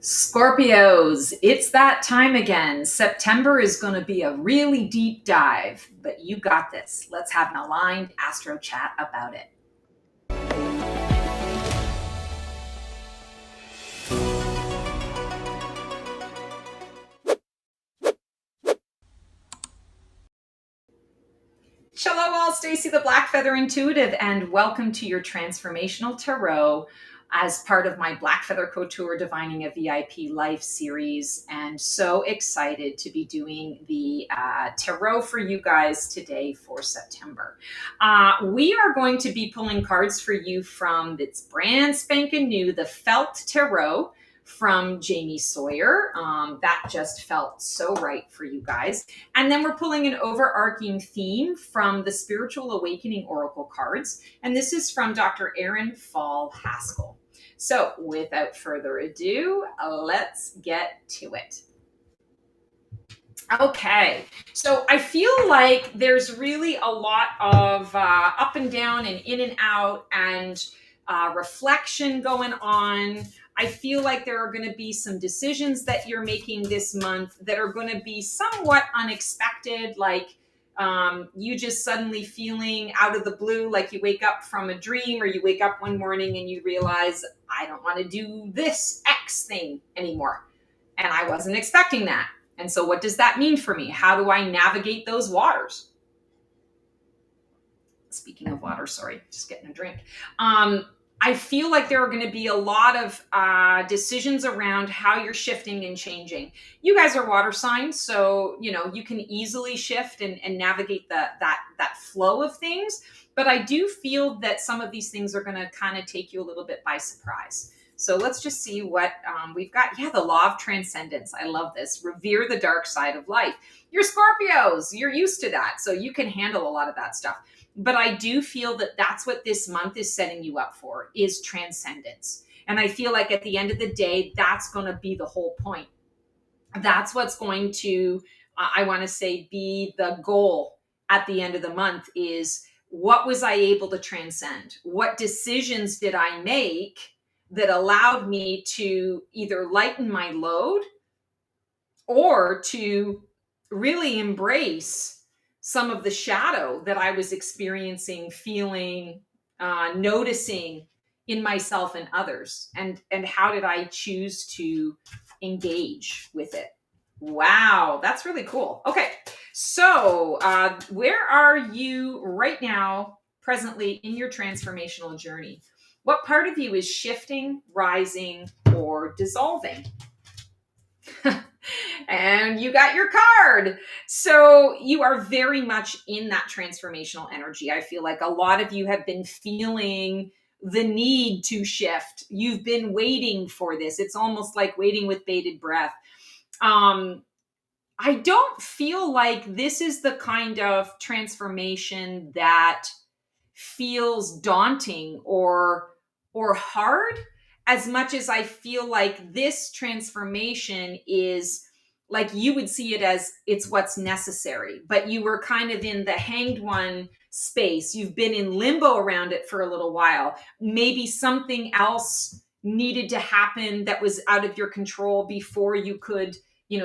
Scorpios, it's that time again. September is going to be a really deep dive, but you got this. Let's have an aligned astro chat about it. Hello all, Stacy the Black Feather Intuitive, and welcome to your Transformational Tarot as part of my Black Feather Couture Divining a VIP Life series. And so excited to be doing the tarot for you guys today for September. We are going to be pulling cards for you from its brand spanking new, the Felt Tarot from Jamie Sawyer. That just felt so right for you guys. And then we're pulling an overarching theme from the Spiritual Awakening Oracle cards. And this is from Dr. Erin Fall Haskell. So without further ado, let's get to it. Okay, so I feel like there's really a lot of up and down and in and out and reflection going on. I feel like there are going to be some decisions that you're making this month that are going to be somewhat unexpected, like you just suddenly feeling out of the blue, like you wake up from a dream or you wake up one morning and you realize, I don't want to do this X thing anymore. And I wasn't expecting that. And so what does that mean for me? How do I navigate those waters? Speaking of water, sorry, just getting a drink. I feel like there are going to be a lot of decisions around how you're shifting and changing. You guys are water signs, so you can easily shift and navigate that flow of things. But I do feel that some of these things are going to kind of take you a little bit by surprise. So let's just see what we've got. Yeah, the law of transcendence. I love this. Revere the dark side of life. You're Scorpios. You're used to that, so you can handle a lot of that stuff. But I do feel that that's what this month is setting you up for, is transcendence. And I feel like at the end of the day, that's going to be the whole point. That's what's going to, I want to say, be the goal at the end of the month is, what was I able to transcend? What decisions did I make that allowed me to either lighten my load or to really embrace some of the shadow that I was experiencing, feeling, noticing in myself and others, and how did I choose to engage with it? Wow, that's really cool. Okay, so where are you right now, presently in your transformational journey? What part of you is shifting, rising, or dissolving? And you got your card. So you are very much in that transformational energy. I feel like a lot of you have been feeling the need to shift. You've been waiting for this. It's almost like waiting with bated breath. I don't feel like this is the kind of transformation that feels daunting or hard, as much as I feel like this transformation is like, you would see it as it's what's necessary, but you were kind of in the hanged one space. You've been in limbo around it for a little while. Maybe something else needed to happen that was out of your control before you could,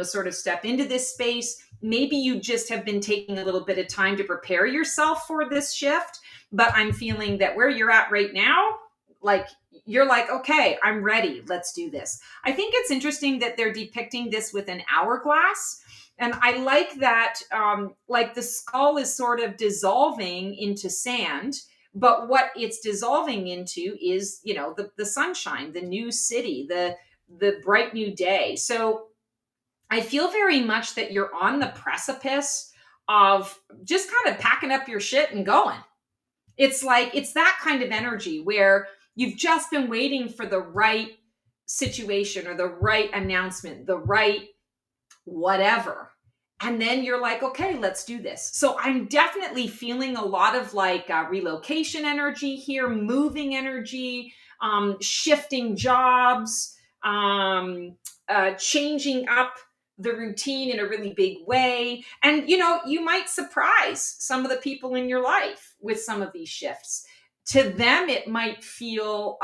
sort of step into this space. Maybe you just have been taking a little bit of time to prepare yourself for this shift. But I'm feeling that where you're at right now, like, you're like, okay, I'm ready. Let's do this. I think it's interesting that they're depicting this with an hourglass. And I like that, like the skull is sort of dissolving into sand, but what it's dissolving into is, the sunshine, the new city, the bright new day. So I feel very much that you're on the precipice of just kind of packing up your shit and going. It's like, it's that kind of energy where you've just been waiting for the right situation or the right announcement, the right whatever. And then you're like, okay, let's do this. So I'm definitely feeling a lot of like relocation energy here, moving energy, shifting jobs, changing up the routine in a really big way. And, you might surprise some of the people in your life with some of these shifts. To them, it might feel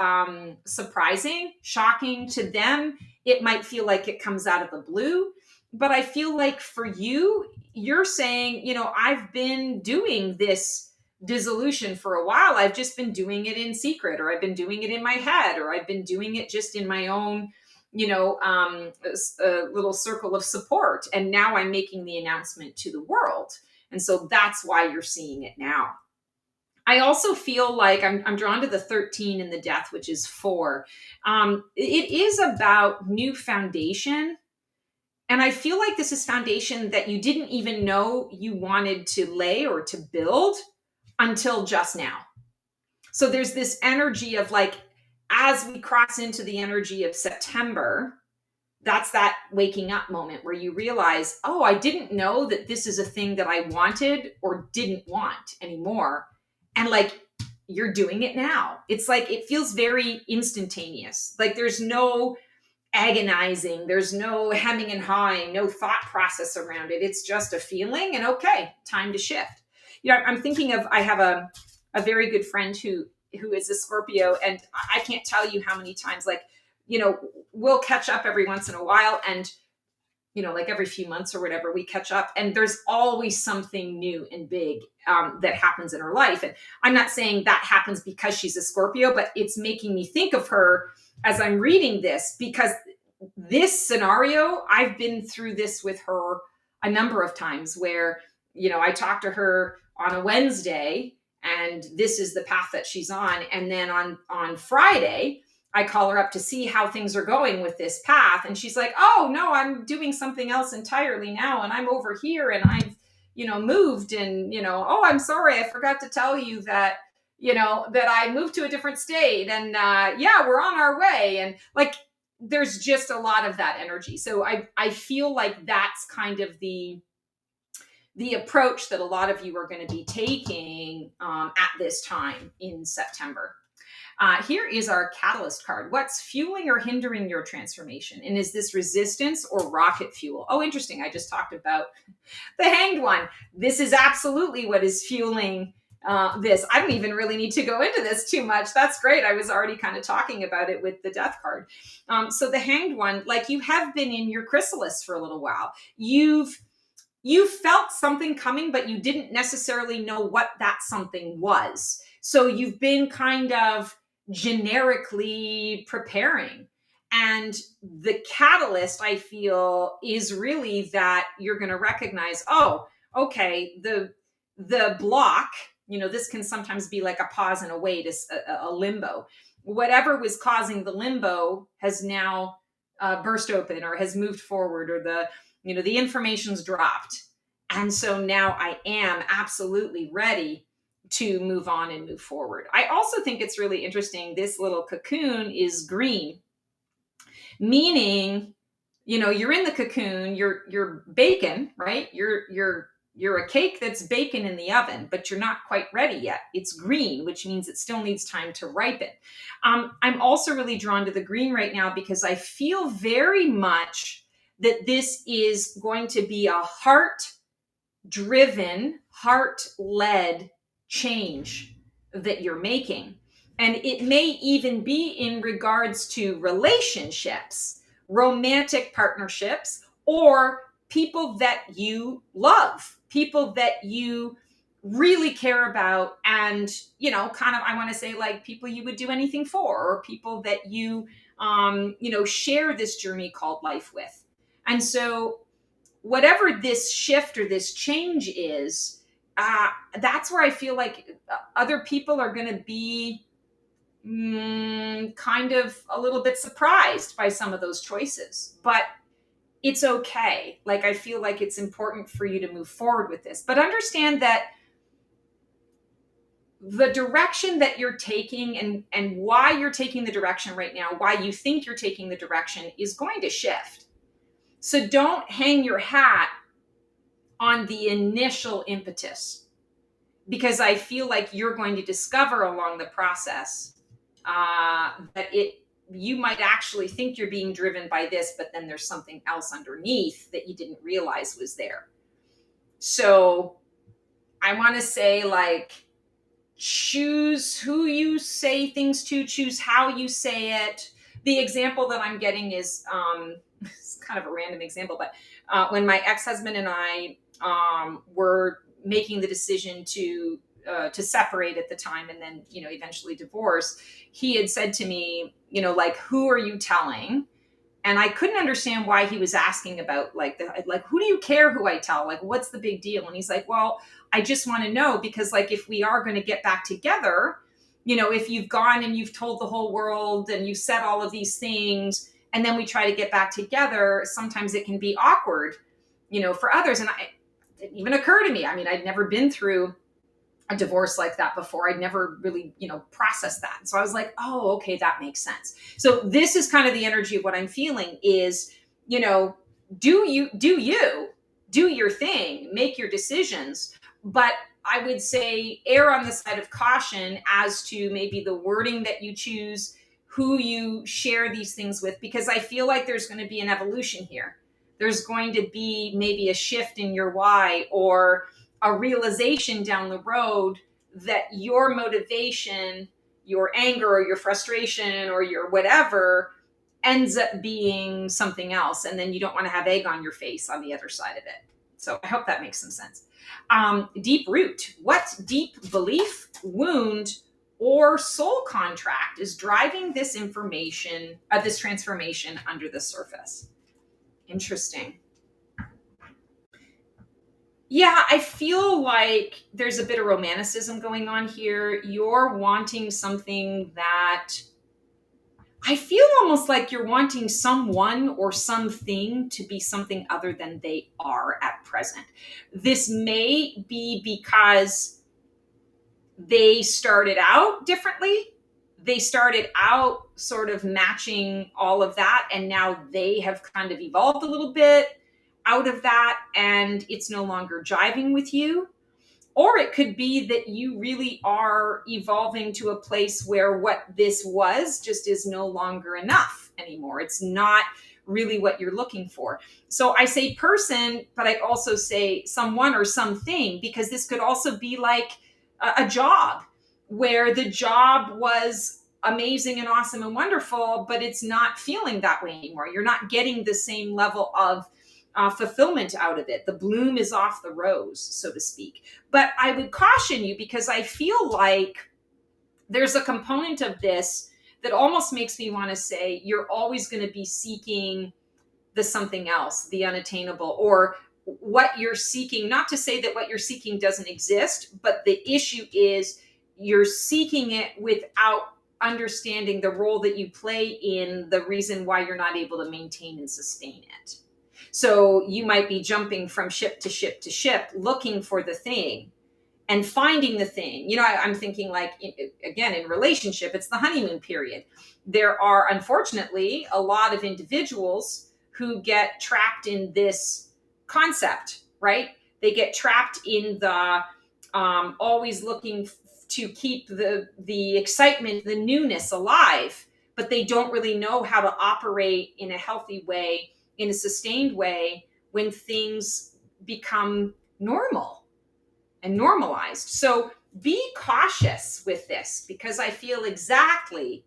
surprising, shocking. To them, It might feel like it comes out of the blue, but I feel like for you, you're saying, I've been doing this dissolution for a while. I've just been doing it in secret, or I've been doing it in my head, or I've been doing it just in my own, a little circle of support. And now I'm making the announcement to the world. And so that's why you're seeing it now. I also feel like I'm drawn to the 13 in the death, which is 4. It is about new foundation. And I feel like this is foundation that you didn't even know you wanted to lay or to build until just now. So there's this energy of like, as we cross into the energy of September, that's that waking up moment where you realize, oh, I didn't know that this is a thing that I wanted or didn't want anymore. And like, you're doing it now. It's like, it feels very instantaneous. Like there's no agonizing, there's no hemming and hawing, no thought process around it. It's just a feeling, and okay, time to shift. I'm thinking of, I have a very good friend who is a Scorpio, and I can't tell you how many times, like, we'll catch up every once in a while, and like every few months or whatever, we catch up, and there's always something new and big that happens in her life. And I'm not saying that happens because she's a Scorpio, but it's making me think of her as I'm reading this, because this scenario, I've been through this with her a number of times where, I talk to her on a Wednesday and this is the path that she's on. And then on Friday, I call her up to see how things are going with this path. And she's like, oh no, I'm doing something else entirely now. And I'm over here and I've, moved and, oh, I'm sorry. I forgot to tell you that, that I moved to a different state and yeah, we're on our way. And like, there's just a lot of that energy. So I feel like that's kind of the approach that a lot of you are going to be taking at this time in September. Here is our catalyst card. What's fueling or hindering your transformation? And is this resistance or rocket fuel? Oh, interesting. I just talked about the Hanged One. This is absolutely what is fueling this. I don't even really need to go into this too much. That's great. I was already kind of talking about it with the Death card. So the Hanged One, like, you have been in your chrysalis for a little while. You've felt something coming, but you didn't necessarily know what that something was. So you've been kind of generically preparing. And the catalyst, I feel, is really that you're going to recognize, oh, okay, the block, this can sometimes be like a pause and a wait, a limbo. Whatever was causing the limbo has now burst open or has moved forward, or the information's dropped. And so now I am absolutely ready to move on and move forward. I also think it's really interesting. This little cocoon is green, meaning, you're in the cocoon, you're baking, right? You're a cake that's baking in the oven, but you're not quite ready yet. It's green, which means it still needs time to ripen. I'm also really drawn to the green right now because I feel very much that this is going to be a heart-driven, heart-led change that you're making. And it may even be in regards to relationships, romantic partnerships, or people that you love, people that you really care about, and, kind of, I want to say, like, people you would do anything for, or people that you, share this journey called life with. And so whatever this shift or this change is, that's where I feel like other people are going to be kind of a little bit surprised by some of those choices. But it's okay. Like, I feel like it's important for you to move forward with this. But understand that the direction that you're taking and why you're taking the direction right now, why you think you're taking the direction, is going to shift. So don't hang your hat on the initial impetus, because I feel like you're going to discover along the process that you might actually think you're being driven by this, but then there's something else underneath that you didn't realize was there. So I want to say, like, choose who you say things to, choose how you say it, The example that I'm getting is it's kind of a random example, but when my ex-husband and I were making the decision to separate at the time, and then eventually divorce, he had said to me, like, who are you telling? And I couldn't understand why he was asking about, like who do you care who I tell? Like, what's the big deal? And he's like, well, I just want to know, because like if we are going to get back together, if you've gone and you've told the whole world and you've said all of these things, and then we try to get back together, sometimes it can be awkward, for others. And it didn't even occur to me. I mean, I'd never been through a divorce like that before. I'd never really, processed that. So I was like, oh, okay, that makes sense. So this is kind of the energy of what I'm feeling is, do your thing, make your decisions. But I would say err on the side of caution as to maybe the wording that you choose, who you share these things with, because I feel like there's going to be an evolution here. There's going to be maybe a shift in your why, or a realization down the road that your motivation, your anger or your frustration or your whatever ends up being something else. And then you don't want to have egg on your face on the other side of it. So I hope that makes some sense. Deep root. What deep belief, wound, or soul contract is driving this information, this transformation under the surface? Interesting. Yeah, I feel like there's a bit of romanticism going on here. You're wanting something that I feel almost like you're wanting someone or something to be something other than they are at present. This may be because they started out differently. They started out sort of matching all of that, and now they have kind of evolved a little bit out of that, and it's no longer jiving with you. Or it could be that you really are evolving to a place where what this was just is no longer enough anymore. It's not really what you're looking for. So I say person, but I also say someone or something, because this could also be like a job where the job was amazing and awesome and wonderful, but it's not feeling that way anymore. You're not getting the same level of fulfillment out of it. The bloom is off the rose, so to speak. But I would caution you, because I feel like there's a component of this that almost makes me want to say you're always going to be seeking the something else, the unattainable, or what you're seeking. Not to say that what you're seeking doesn't exist, but the issue is you're seeking it without understanding the role that you play in the reason why you're not able to maintain and sustain it. So you might be jumping from ship to ship to ship, looking for the thing and finding the thing. I'm thinking like, again, in relationship, it's the honeymoon period. There are, unfortunately, a lot of individuals who get trapped in this concept, right? They get trapped in the always looking to keep the excitement, the newness alive, but they don't really know how to operate in a healthy way, in a sustained way, when things become normal and normalized. So be cautious with this, because I feel exactly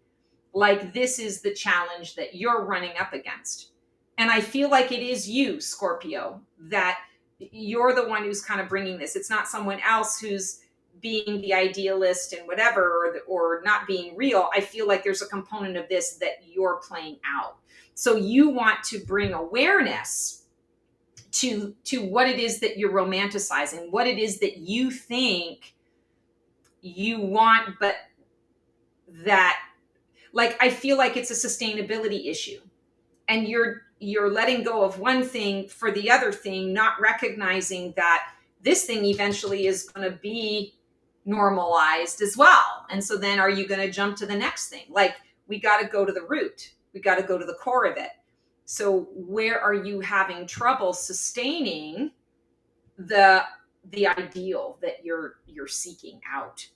like this is the challenge that you're running up against. And I feel like it is you, Scorpio, that you're the one who's kind of bringing this. It's not someone else who's being the idealist and whatever, or not being real. I feel like there's a component of this that you're playing out. So you want to bring awareness to what it is that you're romanticizing, what it is that you think you want, but that, like, I feel like it's a sustainability issue, and you're letting go of one thing for the other thing, not recognizing that this thing eventually is going to be normalized as well. And so then are you going to jump to the next thing? Like, we got to go to the root. We got to go to the core of it. So where are you having trouble sustaining the ideal that you're seeking out?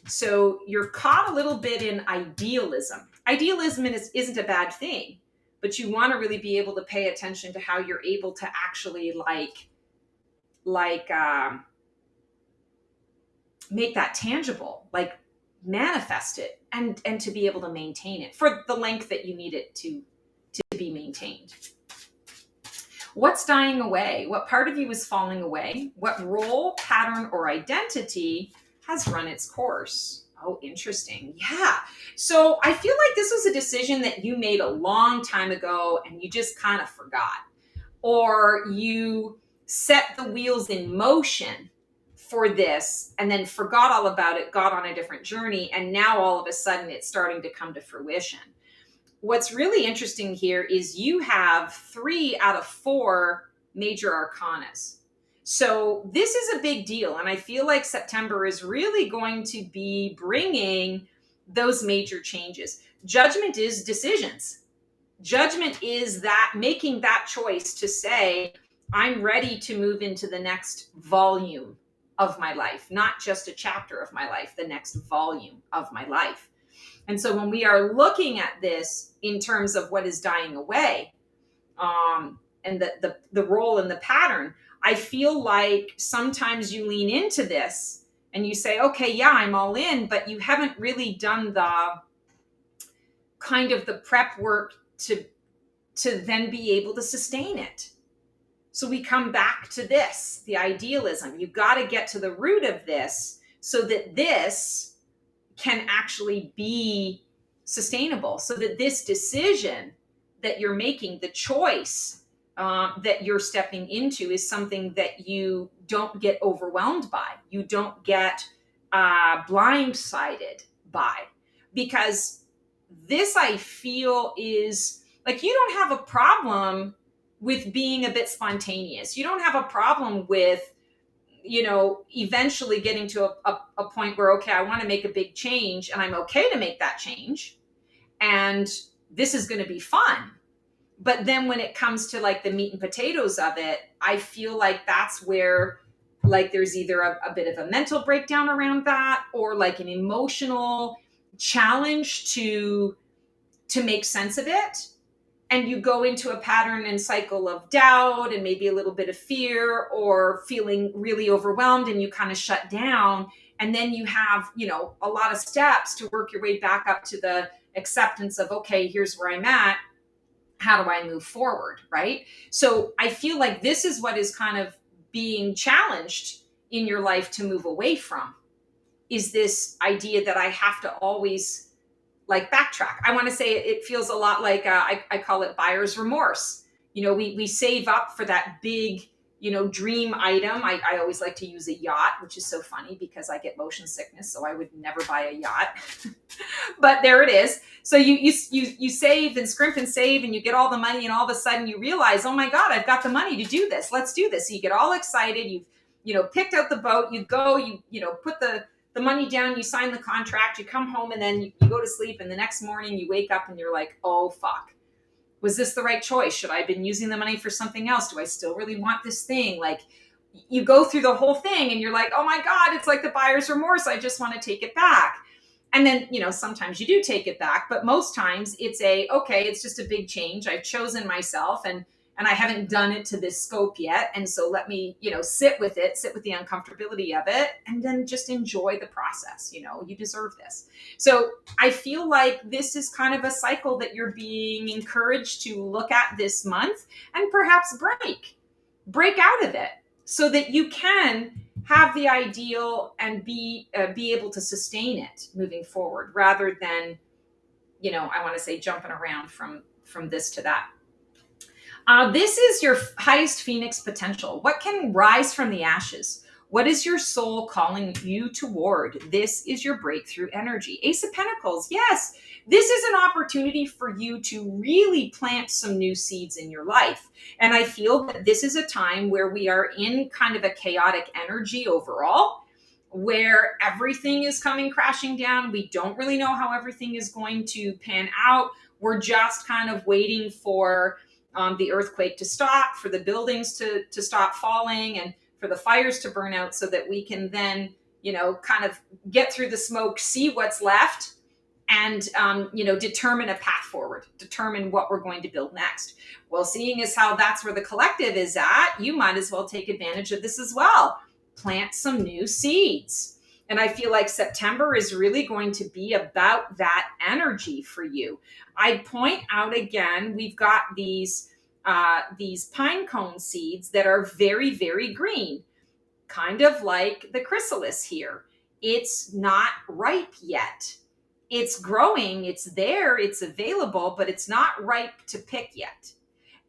So you're caught a little bit in idealism. Idealism isn't a bad thing, but you want to really be able to pay attention to how you're able to actually make that tangible. Like, manifest it and to be able to maintain it for the length that you need it to be maintained. What's dying away? What part of you is falling away? What role, pattern, or identity has run its course? Oh, interesting. Yeah. So I feel like this was a decision that you made a long time ago and you just kind of forgot. Or you set the wheels in motion for this and then forgot all about it, got on a different journey, and now all of a sudden it's starting to come to fruition. What's really interesting here is you have 3 out of 4 major arcanas. So this is a big deal. And I feel like September is really going to be bringing those major changes. Judgment is decisions. Judgment is that making that choice to say, I'm ready to move into the next volume of my life, not just a chapter of my life, the next volume of my life. And so when we are looking at this in terms of what is dying away, and the role and the pattern, I feel like sometimes you lean into this and you say, okay, yeah, I'm all in, but you haven't really done the kind of the prep work to then be able to sustain it. So we come back to this, the idealism. You've got to get to the root of this so that this can actually be sustainable, so that this decision that you're making, the choice that you're stepping into, is something that you don't get overwhelmed by, you don't get blindsided by. Because this, I feel, is like, you don't have a problem with being a bit spontaneous. You don't have a problem with, eventually getting to a point where, okay, I want to make a big change and I'm okay to make that change. And this is going to be fun. But then when it comes to like the meat and potatoes of it, I feel like that's where like there's either a bit of a mental breakdown around that, or like an emotional challenge to make sense of it. And you go into a pattern and cycle of doubt and maybe a little bit of fear, or feeling really overwhelmed, and you kind of shut down. And then you have, a lot of steps to work your way back up to the acceptance of, okay, here's where I'm at. How do I move forward? Right? So I feel like this is what is kind of being challenged in your life to move away from, is this idea that I have to always like backtrack. I want to say it feels a lot like I call it buyer's remorse. We save up for that big, dream item. I always like to use a yacht, which is so funny because I get motion sickness, so I would never buy a yacht. But there it is. So you save and scrimp and save, and you get all the money, and all of a sudden you realize, oh my God, I've got the money to do this. Let's do this. So you get all excited. You've picked out the boat. You go. You put the money down, you sign the contract, you come home, and then you go to sleep, and the next morning you wake up and you're like, oh, fuck. Was this the right choice? Should I have been using the money for something else? Do I still really want this thing? Like, you go through the whole thing and you're like, oh my God, it's like the buyer's remorse. I just want to take it back. And then, sometimes you do take it back, but most times it's okay, it's just a big change. I've chosen myself, and I haven't done it to this scope yet. And so let me, sit with the uncomfortability of it, and then just enjoy the process. You deserve this. So I feel like this is kind of a cycle that you're being encouraged to look at this month, and perhaps break out of it, so that you can have the ideal and be able to sustain it moving forward, rather than, I want to say, jumping around from this to that. This is your highest phoenix potential. What can rise from the ashes? What is your soul calling you toward? This is your breakthrough energy. Ace of Pentacles. Yes, this is an opportunity for you to really plant some new seeds in your life. And I feel that this is a time where we are in kind of a chaotic energy overall, where everything is coming crashing down. We don't really know how everything is going to pan out. We're just kind of waiting for the earthquake to stop, for the buildings to stop falling, and for the fires to burn out, so that we can then, kind of get through the smoke, see what's left, and, determine a path forward, determine what we're going to build next. Well, seeing as how that's where the collective is at, you might as well take advantage of this as well. Plant some new seeds. And I feel like September is really going to be about that energy for you. I'd point out again, we've got these pine cone seeds that are very, very green, kind of like the chrysalis here. It's not ripe yet. It's growing, it's there, it's available, but it's not ripe to pick yet.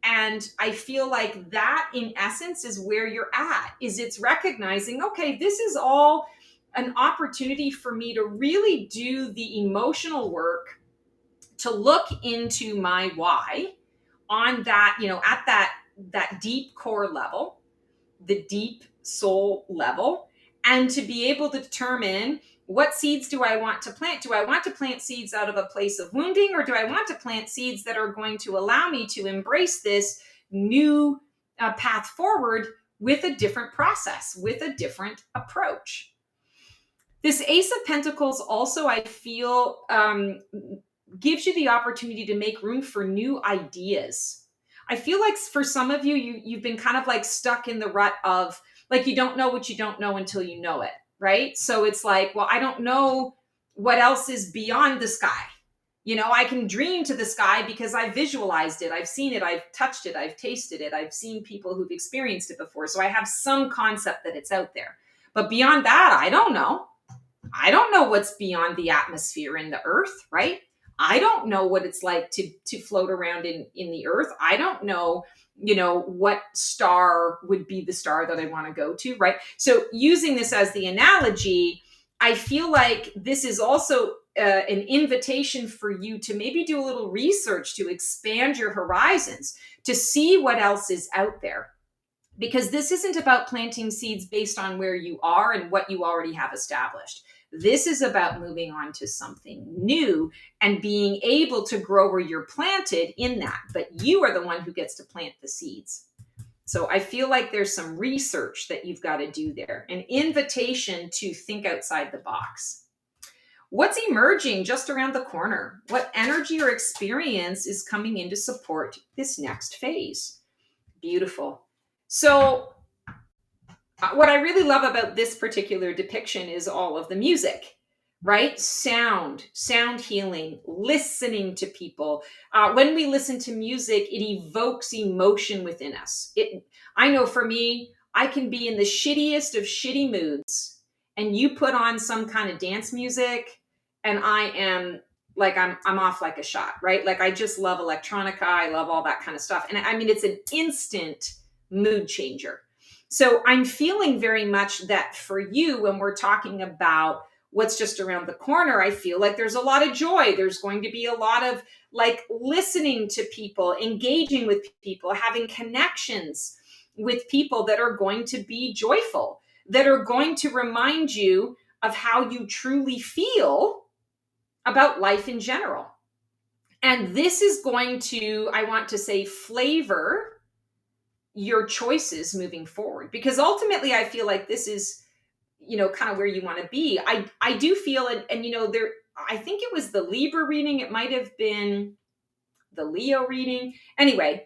And I feel like that in essence is where you're at, is it's recognizing, okay, this is all an opportunity for me to really do the emotional work, to look into my why on that, at that deep core level, the deep soul level, and to be able to determine, what seeds do I want to plant? Do I want to plant seeds out of a place of wounding, or do I want to plant seeds that are going to allow me to embrace this new path forward with a different process, with a different approach? This Ace of Pentacles also, I feel, gives you the opportunity to make room for new ideas. I feel like for some of you, you've been kind of like stuck in the rut of, like, you don't know what you don't know until you know it, right? So it's like, well, I don't know what else is beyond the sky. I can dream to the sky because I visualized it. I've seen it. I've touched it. I've tasted it. I've seen people who've experienced it before. So I have some concept that it's out there. But beyond that, I don't know. I don't know what's beyond the atmosphere in the earth, right? I don't know what it's like to float around in the earth. I don't know, what star would be the star that I want to go to, right? So using this as the analogy, I feel like this is also an invitation for you to maybe do a little research, to expand your horizons, to see what else is out there. Because this isn't about planting seeds based on where you are and what you already have established. This is about moving on to something new and being able to grow where you're planted in that. But you are the one who gets to plant the seeds. So I feel like there's some research that you've got to do there, an invitation to think outside the box. What's emerging just around the corner? What energy or experience is coming in to support this next phase? Beautiful. So what I really love about this particular depiction is all of the music, right? Sound healing, listening to people. When we listen to music, it evokes emotion within us. I know for me, I can be in the shittiest of shitty moods, and you put on some kind of dance music, and I am like, I'm off like a shot, right? Like, I just love electronica. I love all that kind of stuff. And I mean, it's an instant mood changer. So I'm feeling very much that for you, when we're talking about what's just around the corner, I feel like there's a lot of joy. There's going to be a lot of like listening to people, engaging with people, having connections with people that are going to be joyful, that are going to remind you of how you truly feel about life in general. And this is going to, I want to say, flavor your choices moving forward, because ultimately I feel like this is, kind of where you want to be. I do feel it. And, there, I think it was the Libra reading. It might've been the Leo reading. Anyway,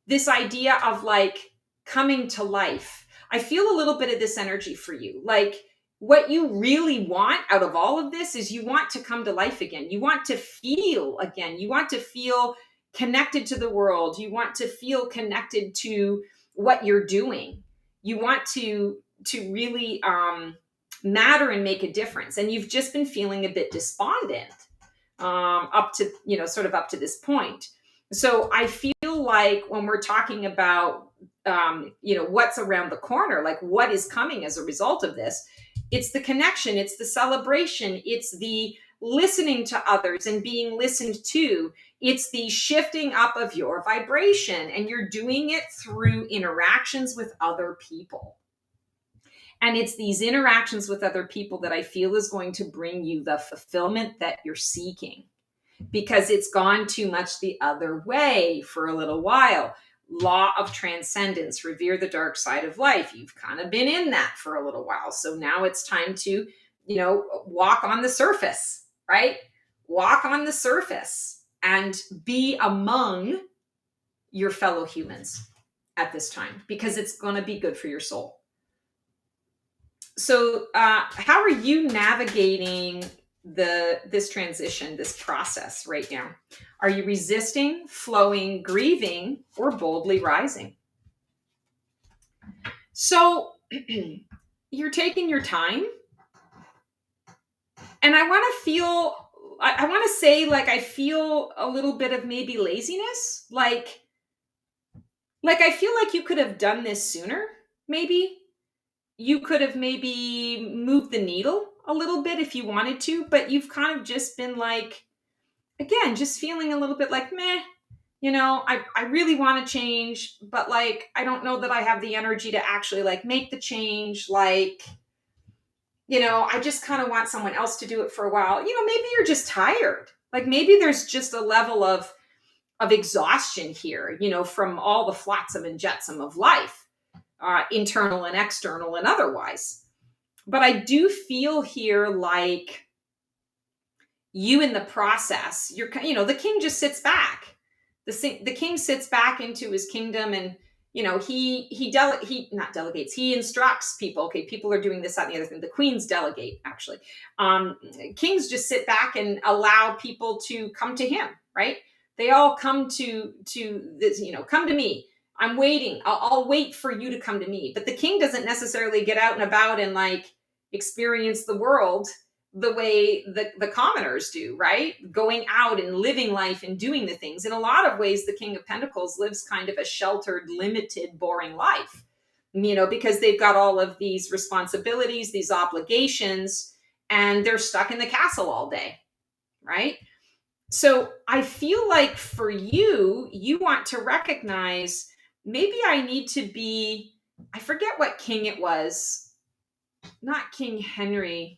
this idea of like coming to life, I feel a little bit of this energy for you. Like, what you really want out of all of this is you want to come to life again. You want to feel again. You want to feel connected to the world. You want to feel connected to what you're doing. You want to really matter and make a difference. And you've just been feeling a bit despondent up to, sort of up to this point. So I feel like when we're talking about, what's around the corner, like what is coming as a result of this, it's the connection, it's the celebration, it's the listening to others and being listened to. It's the shifting up of your vibration, and you're doing it through interactions with other people. And it's these interactions with other people that I feel is going to bring you the fulfillment that you're seeking, because it's gone too much the other way for a little while. Law of transcendence, revere the dark side of life. You've kind of been in that for a little while. So now it's time to, walk on the surface, right? Walk on the surface and be among your fellow humans at this time, because it's going to be good for your soul. So, how are you navigating this transition, this process right now? Are you resisting, flowing, grieving, or boldly rising? So, you're taking your time, and I want to feel. I want to say, like, I feel a little bit of maybe laziness, like I feel like you could have done this sooner. Maybe you could have maybe moved the needle a little bit if you wanted to, but you've kind of just been like, again, just feeling a little bit like, meh, I really want to change, but like, I don't know that I have the energy to actually like make the change. Like, I just kind of want someone else to do it for a while. Maybe you're just tired. Like maybe there's just a level of exhaustion here, from all the flotsam and jetsam of life, internal and external and otherwise. But I do feel here like you in the process, the king just sits back. The king sits back into his kingdom, and he not delegates, he instructs people. Okay, people are doing this, that, and the other thing. The queens delegate, actually. Kings just sit back and allow people to come to him, right? They all come to this, come to me. I'm waiting. I'll wait for you to come to me. But the king doesn't necessarily get out and about and like experience the world the way the commoners do, right? Going out and living life and doing the things. In a lot of ways, the King of Pentacles lives kind of a sheltered, limited, boring life, because they've got all of these responsibilities, these obligations, and they're stuck in the castle all day, right? So I feel like for you, you want to recognize, maybe I need to be, I forget what king it was, not King Henry,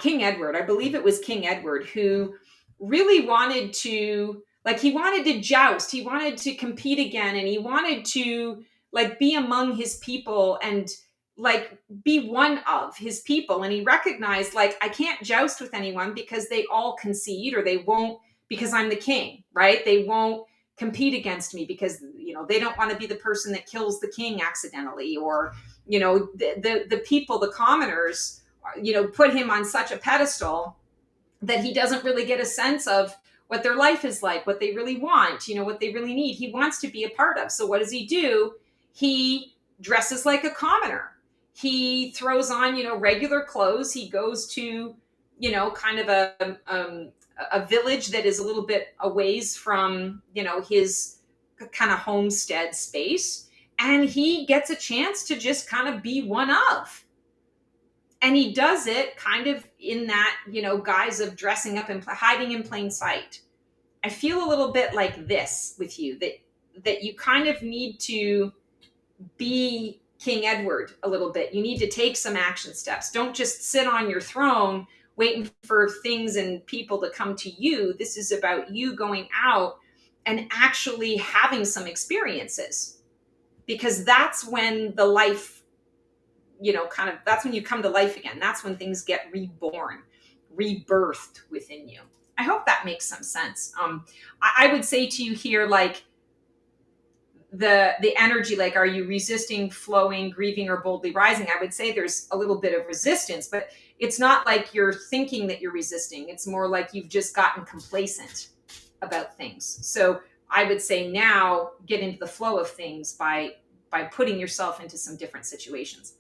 King Edward. I believe it was King Edward who really wanted to, like, he wanted to joust, he wanted to compete again, and he wanted to like be among his people and like be one of his people. And he recognized, like, I can't joust with anyone because they all concede, or they won't, because I'm the king, right? They won't compete against me because they don't want to be the person that kills the king accidentally, or the people, the commoners, put him on such a pedestal that he doesn't really get a sense of what their life is like, what they really want, what they really need. He wants to be a part of. So what does he do? He dresses like a commoner. He throws on, regular clothes. He goes to, kind of a village that is a little bit a ways from, his kind of homestead space. And he gets a chance to just kind of be one of. And he does it kind of in that, guise of dressing up and hiding in plain sight. I feel a little bit like this with you, that you kind of need to be King Edward a little bit. You need to take some action steps. Don't just sit on your throne waiting for things and people to come to you. This is about you going out and actually having some experiences, because that's when the life, that's when you come to life again. That's when things get reborn, rebirthed within you. I hope that makes some sense. I would say to you here, like, the energy, like, are you resisting, flowing, grieving, or boldly rising? I would say there's a little bit of resistance, but it's not like you're thinking that you're resisting. It's more like you've just gotten complacent about things. So I would say now get into the flow of things by putting yourself into some different situations.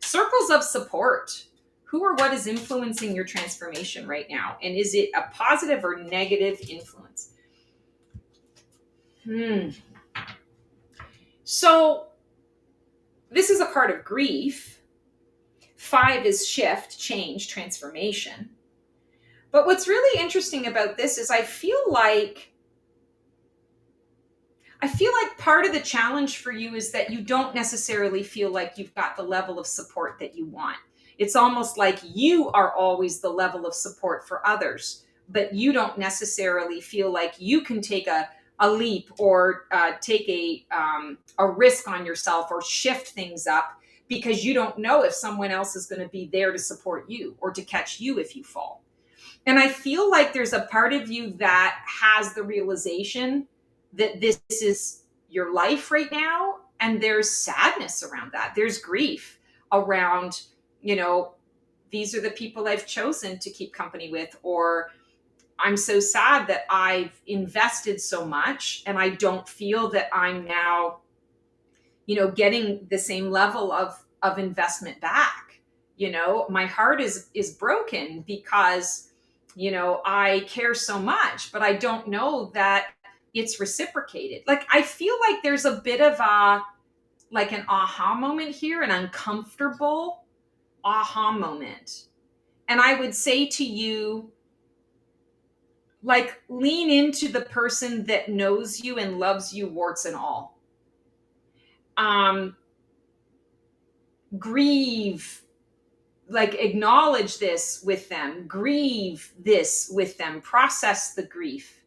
Circles of support. Who or what is influencing your transformation right now? And is it a positive or negative influence? So this is a card of grief. 5 is shift, change, transformation. But what's really interesting about this is I feel like part of the challenge for you is that you don't necessarily feel like you've got the level of support that you want. It's almost like you are always the level of support for others, but you don't necessarily feel like you can take a leap or take a risk on yourself or shift things up, because you don't know if someone else is going to be there to support you or to catch you if you fall. And I feel like there's a part of you that has the realization that this is your life right now, and there's sadness around that. There's grief. around, these are the people I've chosen to keep company with, or I'm so sad that I've invested so much and I don't feel that I'm now, getting the same level of investment back. My heart is broken because, I care so much, but I don't know that it's reciprocated. Like, I feel like there's a bit of an aha moment here, an uncomfortable aha moment. And I would say to you, like, lean into the person that knows you and loves you, warts and all. Grieve, like, acknowledge this with them, grieve this with them, process the grief,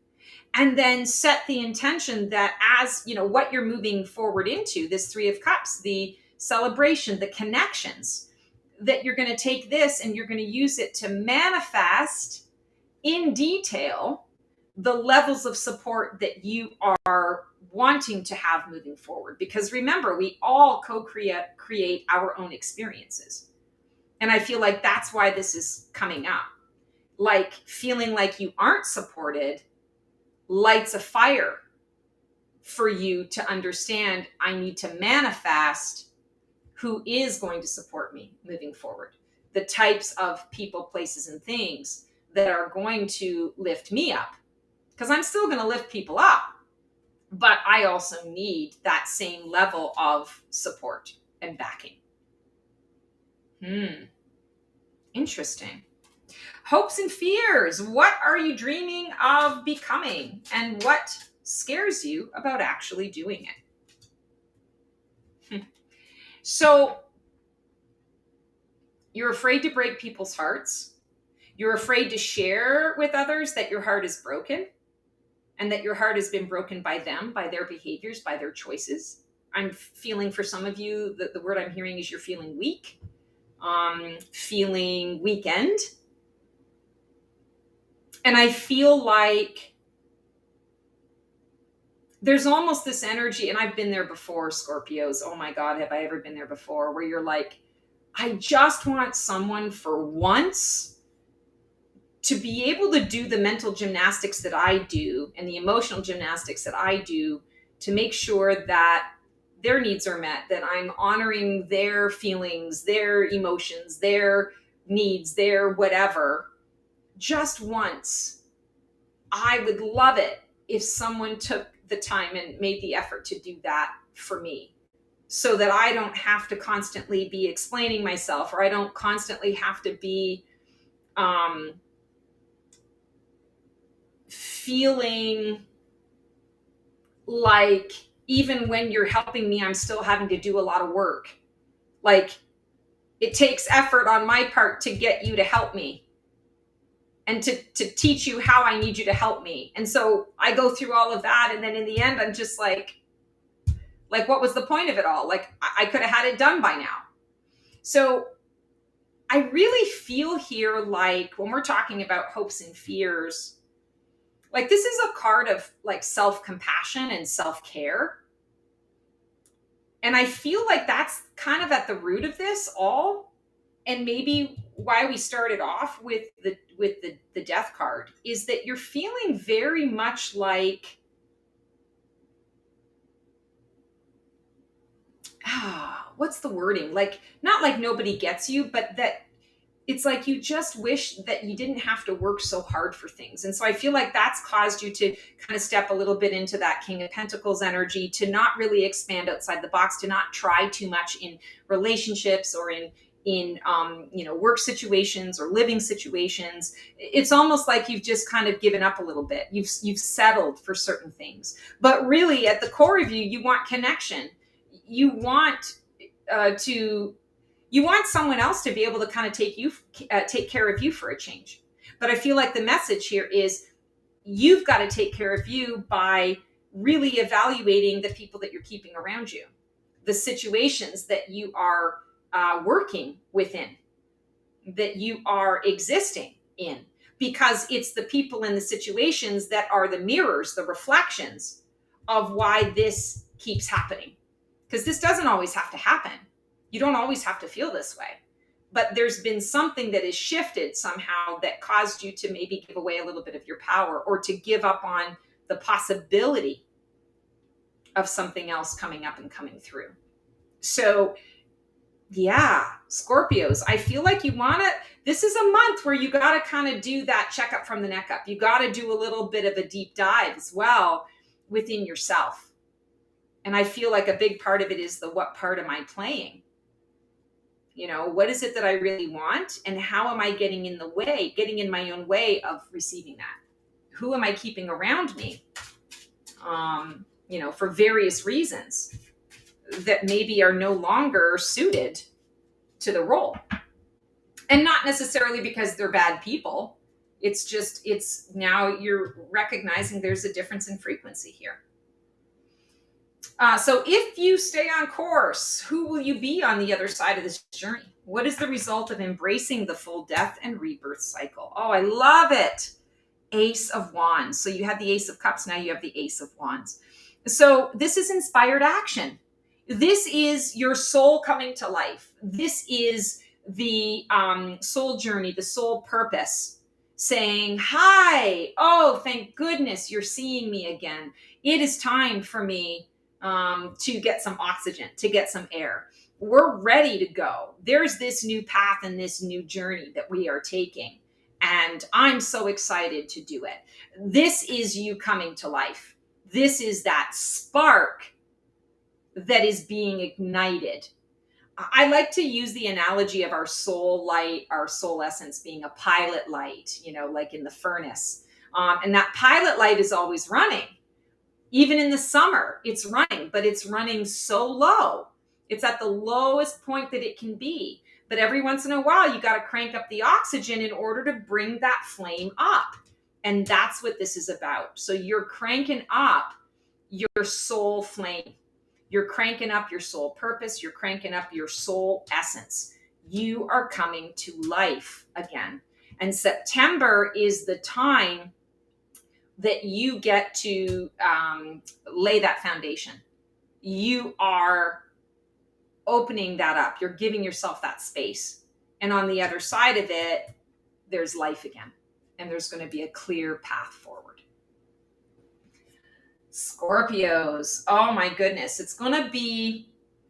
and then set the intention that, as what you're moving forward into, this Three of Cups, the celebration, the connections, that you're going to take this and you're going to use it to manifest in detail the levels of support that you are wanting to have moving forward. Because remember, we all create our own experiences. And I feel like that's why this is coming up. Like, feeling like you aren't supported lights a fire for you to understand, I need to manifest who is going to support me moving forward. The types of people, places, and things that are going to lift me up. Because I'm still going to lift people up, but I also need that same level of support and backing. Interesting. Hopes and fears. What are you dreaming of becoming? And what scares you about actually doing it? So, you're afraid to break people's hearts. You're afraid to share with others that your heart is broken and that your heart has been broken by them, by their behaviors, by their choices. I'm feeling, for some of you, the word I'm hearing is you're feeling weak, feeling weakened. And I feel like there's almost this energy, and I've been there before, Scorpios. Oh my God, have I ever been there before? Where you're like, I just want someone for once to be able to do the mental gymnastics that I do and the emotional gymnastics that I do to make sure that their needs are met, that I'm honoring their feelings, their emotions, their needs, their whatever. Just once. I would love it if someone took the time and made the effort to do that for me, so that I don't have to constantly be explaining myself, or I don't constantly have to be feeling like even when you're helping me, I'm still having to do a lot of work. Like, it takes effort on my part to get you to help me and to teach you how I need you to help me. And so I go through all of that. And then in the end, I'm just like, what was the point of it all? Like, I could have had it done by now. So I really feel here, like, when we're talking about hopes and fears, like, this is a card of like self-compassion and self-care. And I feel like that's kind of at the root of this all. And maybe why we started off with the death card is that you're feeling very much like, what's the wording? Like, not like nobody gets you, but that it's like you just wish that you didn't have to work so hard for things. And so I feel like that's caused you to kind of step a little bit into that King of Pentacles energy, to not really expand outside the box, to not try too much in relationships or in work situations or living situations. It's almost like you've just kind of given up a little bit. You've settled for certain things. But really, at the core of you, you want connection. You want you want someone else to be able to kind of take care of you for a change. But I feel like the message here is you've got to take care of you by really evaluating the people that you're keeping around you, the situations that you are working within, that you are existing in, because it's the people and the situations that are the mirrors, the reflections of why this keeps happening. Because this doesn't always have to happen. You don't always have to feel this way, but there's been something that is shifted somehow that caused you to maybe give away a little bit of your power, or to give up on the possibility of something else coming up and coming through. So yeah, Scorpios, I feel like you want to, this is a month where you got to kind of do that checkup from the neck up. You got to do a little bit of a deep dive as well within yourself. And I feel like a big part of it is the, what part am I playing? You know, what is it that I really want? And how am I getting in the way, getting in my own way of receiving that? Who am I keeping around me? You know, for various reasons that maybe are no longer suited to the role. And not necessarily because they're bad people. It's just, it's now you're recognizing there's a difference in frequency here. So if you stay on course, who will you be on the other side of this journey? What is the result of embracing the full death and rebirth cycle? Oh, I love it. Ace of Wands. So you had the Ace of Cups, now you have the Ace of Wands. So this is inspired action. This is your soul coming to life. This is the soul journey, the soul purpose, saying, hi, oh, thank goodness you're seeing me again. It is time for me to get some oxygen, to get some air. We're ready to go. There's this new path and this new journey that we are taking. And I'm so excited to do it. This is you coming to life. This is that spark that is being ignited. I like to use the analogy of our soul light, our soul essence being a pilot light, you know, like in the furnace. And that pilot light is always running. Even in the summer, it's running, but it's running so low. It's at the lowest point that it can be. But every once in a while, you got to crank up the oxygen in order to bring that flame up. And that's what this is about. So you're cranking up your soul flame. You're cranking up your soul purpose. You're cranking up your soul essence. You are coming to life again. And September is the time that you get to lay that foundation. You are opening that up. You're giving yourself that space. And on the other side of it, there's life again. And there's going to be a clear path forward. Scorpios, oh my goodness, it's going to be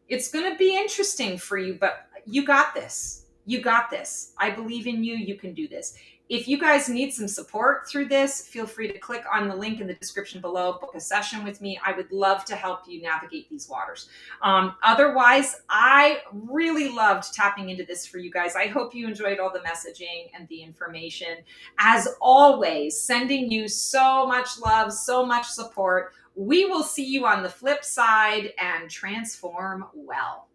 interesting for you, but you got this. You got this. I believe in you. You can do this. If you guys need some support through this, feel free to click on the link in the description below, book a session with me. I would love to help you navigate these waters. Otherwise, I really loved tapping into this for you guys. I hope you enjoyed all the messaging and the information. As always, sending you so much love, so much support. We will see you on the flip side, and transform well.